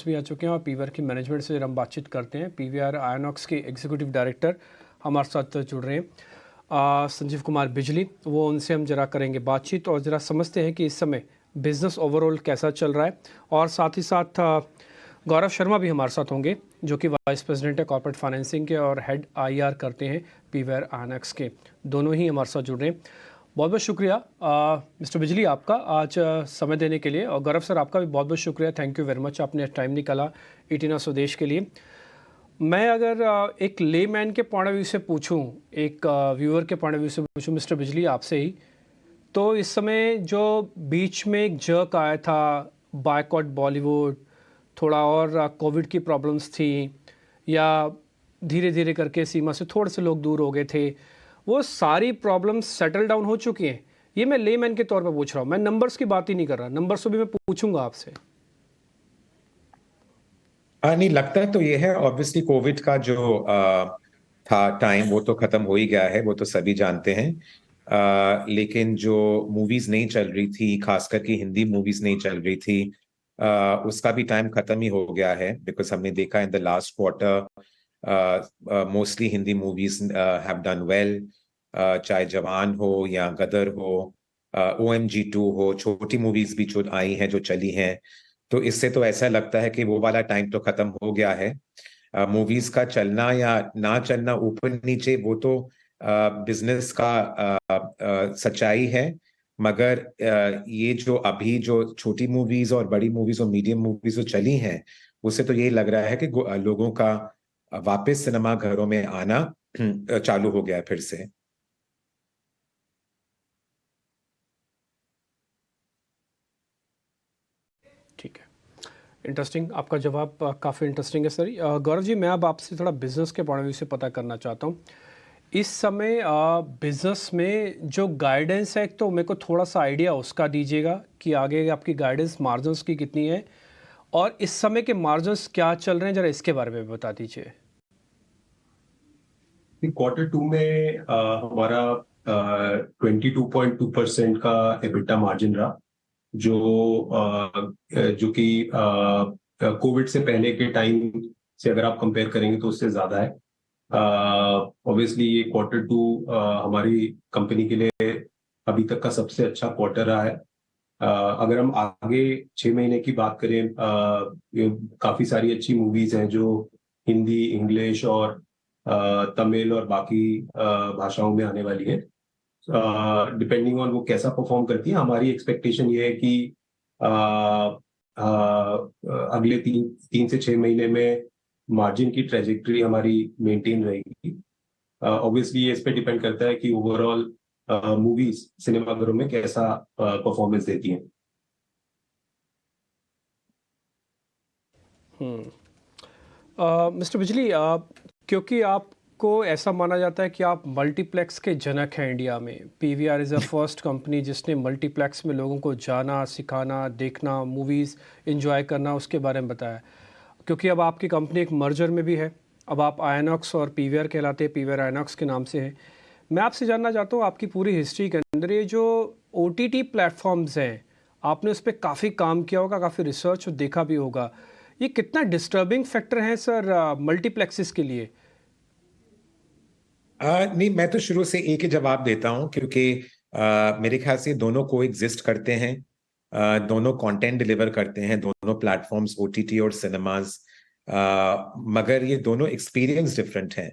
भी आ चुके हैं और पीवीआर की मैनेजमेंट से हम बातचीत करते हैं। पीवीआर आयनॉक्स के एग्जीक्यूटिव डायरेक्टर हमारे साथ जुड़ रहे हैं, संजीव कुमार बिजली। वो उनसे हम जरा करेंगे बातचीत और ज़रा समझते हैं कि इस समय बिज़नेस ओवरऑल कैसा चल रहा है। और साथ ही साथ गौरव शर्मा भी हमारे साथ होंगे, जो कि वाइस प्रेसिडेंट है कॉर्पोरेट फाइनेंसिंग के और हेड आईआर करते हैं पीवीआर आयनॉक्स के। दोनों ही हमारे साथ जुड़ रहे हैं। बहुत बहुत शुक्रिया मिस्टर बिजली आपका आज समय देने के लिए, और गौरव सर आपका भी बहुत बहुत शुक्रिया। थैंक यू वेरी मच, आपने टाइम निकाला ईटीना स्वदेश के लिए। मैं अगर एक लेमैन के पॉइंट ऑफ व्यू से पूछूं, एक व्यूअर के पॉइंट ऑफ व्यू से पूछूं मिस्टर बिजली आपसे ही, तो इस समय जो बीच में एक जर्क आया था, बायकॉट बॉलीवुड, थोड़ा और कोविड की प्रॉब्लम्स थी, या धीरे धीरे करके सीमा से थोड़े से लोग दूर हो गए थे, वो सारी प्रॉब्लम्स सेटल डाउन हो चुकी हैं। ये मैं लेमैन के तौर पर पूछ रहा हूँ, मैं नंबर्स की बात ही नहीं कर रहा। नंबर्स को भी मैं पूछूंगा आपसे। नहीं लगता है तो ये है ऑब्वियसली कोविड का जो था टाइम वो तो खत्म हो ही गया है, वो तो सभी जानते हैं। लेकिन जो मूवीज नहीं चल रही थी, खास करके हिंदी मूवीज नहीं चल रही थी, उसका भी टाइम खत्म ही हो गया है। बिकॉज हमने देखा in the last quarter mostly Hindi movies have done well. चाहे जवान हो या गदर हो, OMG 2 हो, छोटी मूवीज भी जो आई हैं जो चली हैं, तो इससे तो ऐसा लगता है कि वो वाला टाइम तो खत्म हो गया है। मूवीज का चलना या ना चलना ऊपर नीचे वो तो बिजनेस का सच्चाई है। मगर ये जो अभी जो छोटी मूवीज और बड़ी मूवीज और मीडियम मूवीज जो चली हैं, उससे तो यही लग रहा है कि लोगों का वापस सिनेमा घरों में आना चालू हो गया है फिर से। ठीक है, इंटरेस्टिंग आपका जवाब, काफ़ी इंटरेस्टिंग है सर। गौरव जी, मैं अब आपसे थोड़ा बिजनेस के पॉइंट ऑफ व्यू से पता करना चाहता हूँ। इस समय बिजनेस में जो गाइडेंस है, एक तो मेरे को थोड़ा सा आइडिया उसका दीजिएगा कि आगे आपकी गाइडेंस मार्जिन्स की कितनी है, और इस समय के मार्जिन्स क्या चल रहे हैं, जरा इसके बारे में भी बता दीजिए। Q2 में हमारा 22.2% का एबिटा मार्जिन रहा, जो कि कोविड से पहले के टाइम से अगर आप कंपेयर करेंगे तो उससे ज्यादा है। ऑब्वियसली ये Q2 हमारी कंपनी के लिए अभी तक का सबसे अच्छा क्वार्टर रहा है। अगर हम आगे 6 महीने की बात करें, काफी सारी अच्छी मूवीज हैं जो हिंदी, इंग्लिश और तमिल और बाकी भाषाओं में आने वाली है। डिपेंडिंग ऑन वो कैसा परफॉर्म करती है, हमारी एक्सपेक्टेशन ये है कि अगले 3 से 6 महीने में मार्जिन की ट्रेजेक्टरी हमारी मेंटेन रहेगी। ऑब्वियसली ये इस पे डिपेंड करता है कि ओवरऑल मूवीज सिनेमाघरों में कैसा परफॉर्मेंस देती हैं। मिस्टर बिजली, क्योंकि आपको ऐसा माना जाता है कि आप मल्टीप्लेक्स के जनक हैं इंडिया में। PVR is a first company जिसने मल्टीप्लेक्स में लोगों को जाना, सिखाना, देखना, मूवीज़ एंजॉय करना, उसके बारे में बताया। क्योंकि अब आपकी कंपनी एक मर्जर में भी है, अब आप आयनॉक्स और पीवीआर कहलाते हैं, पीवीआर आयनॉक्स के नाम से है। मैं आपसे जानना चाहता हूँ, आपकी पूरी हिस्ट्री के अंदर ये जो OTT प्लेटफॉर्म्स हैं, आपने उस पर काफ़ी काम किया होगा, काफ़ी रिसर्च देखा भी होगा। ये कितना डिस्टर्बिंग फैक्टर है सर मल्टीप्लेक्सेस के लिए? नहीं, मैं तो शुरू से एक ही जवाब देता हूं, क्योंकि मेरे ख्याल से दोनों को एग्जिस्ट करते हैं। दोनों कंटेंट डिलीवर करते हैं, दोनों प्लेटफॉर्म्स OTT और सिनेमाज। मगर ये दोनों एक्सपीरियंस डिफरेंट हैं।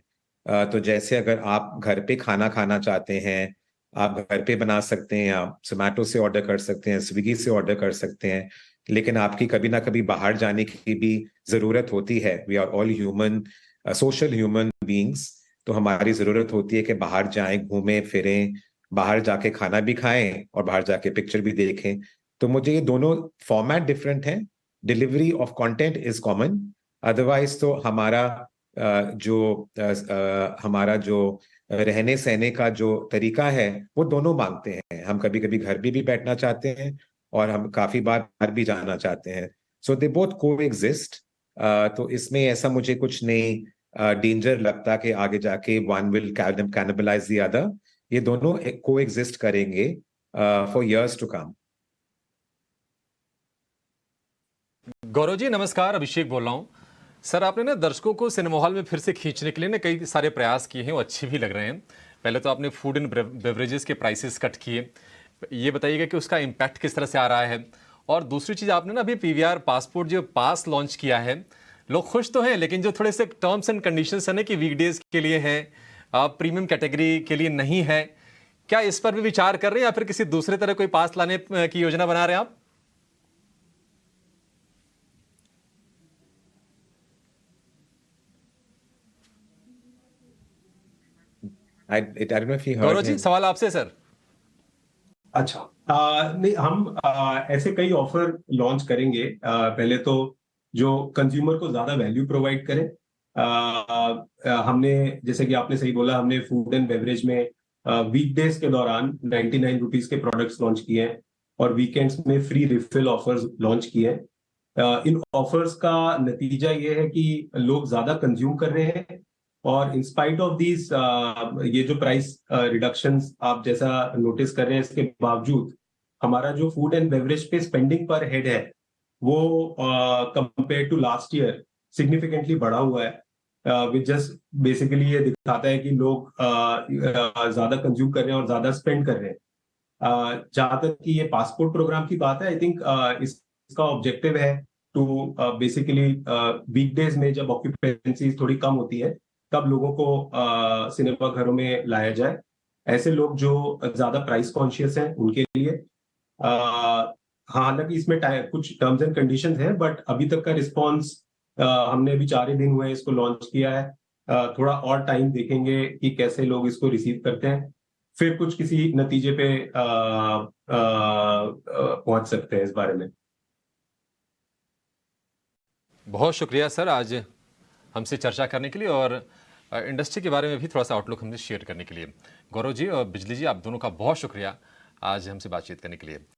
तो जैसे अगर आप घर पे खाना खाना चाहते हैं, आप घर पे बना सकते हैं, आप जोमैटो से ऑर्डर कर सकते हैं, स्विगी से ऑर्डर कर सकते हैं। लेकिन आपकी कभी ना कभी बाहर जाने की भी जरूरत होती है। We are all human, social human beings. तो हमारी जरूरत होती है कि बाहर जाएं, घूमें फिरें, बाहर जाके खाना भी खाएं और बाहर जाके पिक्चर भी देखें। तो मुझे ये दोनों फॉर्मेट डिफरेंट हैं। Delivery of content is common. Otherwise तो हमारा जो रहने सहने का जो तरीका है वो दोनों मांगते हैं। हम कभी कभी घर भी बैठना चाहते हैं और हम काफी बार बाहर भी जाना चाहते हैं। सो दे बोथ को एग्जिस्ट। तो इसमें ऐसा मुझे कुछ नहीं डेंजर लगता कि आगे जाके one will cannibalise the other. ये दोनों को एग्जिस्ट करेंगे for years to come. Gaurav ji नमस्कार, अभिषेक बोल रहा हूँ। सर आपने ना दर्शकों को सिनेमा हॉल में फिर से खींचने के लिए ना कई सारे प्रयास किए हैं, वो अच्छे भी लग रहे हैं। पहले तो आपने फूड एंड बेवरेजेस के प्राइसेस कट किए, ये बताइएगा कि उसका इम्पैक्ट किस तरह से आ रहा है। और दूसरी चीज़ आपने ना अभी पीवीआर पासपोर्ट जो पास लॉन्च किया है, लोग खुश तो हैं लेकिन जो थोड़े से टर्म्स एंड कंडीशंस है ना कि वीकडेज के लिए है, प्रीमियम कैटेगरी के लिए नहीं है, क्या इस पर भी विचार कर रहे हैं या फिर किसी दूसरे तरह कोई पास लाने की योजना बना रहे हैं आप? I don't know if you Gaurav heard ji him. सवाल आपसे सर। अच्छा। नहीं, हम ऐसे कई ऑफर लॉन्च करेंगे। पहले तो जो कंज्यूमर को ज्यादा वैल्यू प्रोवाइड करें। हमने, जैसे कि आपने सही बोला, हमने फूड एंड बेवरेज में वीकडेज के दौरान 99 रुपीज के प्रोडक्ट्स लॉन्च किए हैं और वीकेंड्स में फ्री रिफिल ऑफर्स लॉन्च किए हैं। इन ऑफर्स का नतीजा ये है कि लोग ज्यादा कंज्यूम कर रहे हैं और इन स्पाइट ऑफ दीज ये जो प्राइस रिडक्शंस आप जैसा नोटिस कर रहे हैं, इसके बावजूद हमारा जो फूड एंड बेवरेज पे स्पेंडिंग पर हेड है वो compare to last year significantly बढ़ा हुआ है। विच जस्ट बेसिकली ये दिखाता है कि लोग ज्यादा कंज्यूम कर रहे हैं और ज्यादा स्पेंड कर रहे हैं। जहां तक कि ये पासपोर्ट प्रोग्राम की बात है, आई थिंक इसका ऑब्जेक्टिव है टू बेसिकली वीकडेज में जब ऑक्यूपेंसी थोड़ी कम होती है तब लोगों को सिनेमा घरों में लाया जाए। ऐसे लोग जो ज्यादा प्राइस कॉन्शियस हैं उनके लिए। हालांकि इसमें कुछ टर्म्स एंड कंडीशंस हैं, बट अभी तक का रिस्पॉन्स, हमने अभी 4 ही दिन हुए इसको लॉन्च किया है। थोड़ा और टाइम देखेंगे कि कैसे लोग इसको रिसीव करते हैं, फिर कुछ किसी नतीजे पे पहुंच सकते हैं इस बारे में। बहुत शुक्रिया सर आज हमसे चर्चा करने के लिए और इंडस्ट्री के बारे में भी थोड़ा सा आउटलुक हमसे शेयर करने के लिए। गौरव जी और बिजली जी, आप दोनों का बहुत शुक्रिया आज हमसे बातचीत करने के लिए।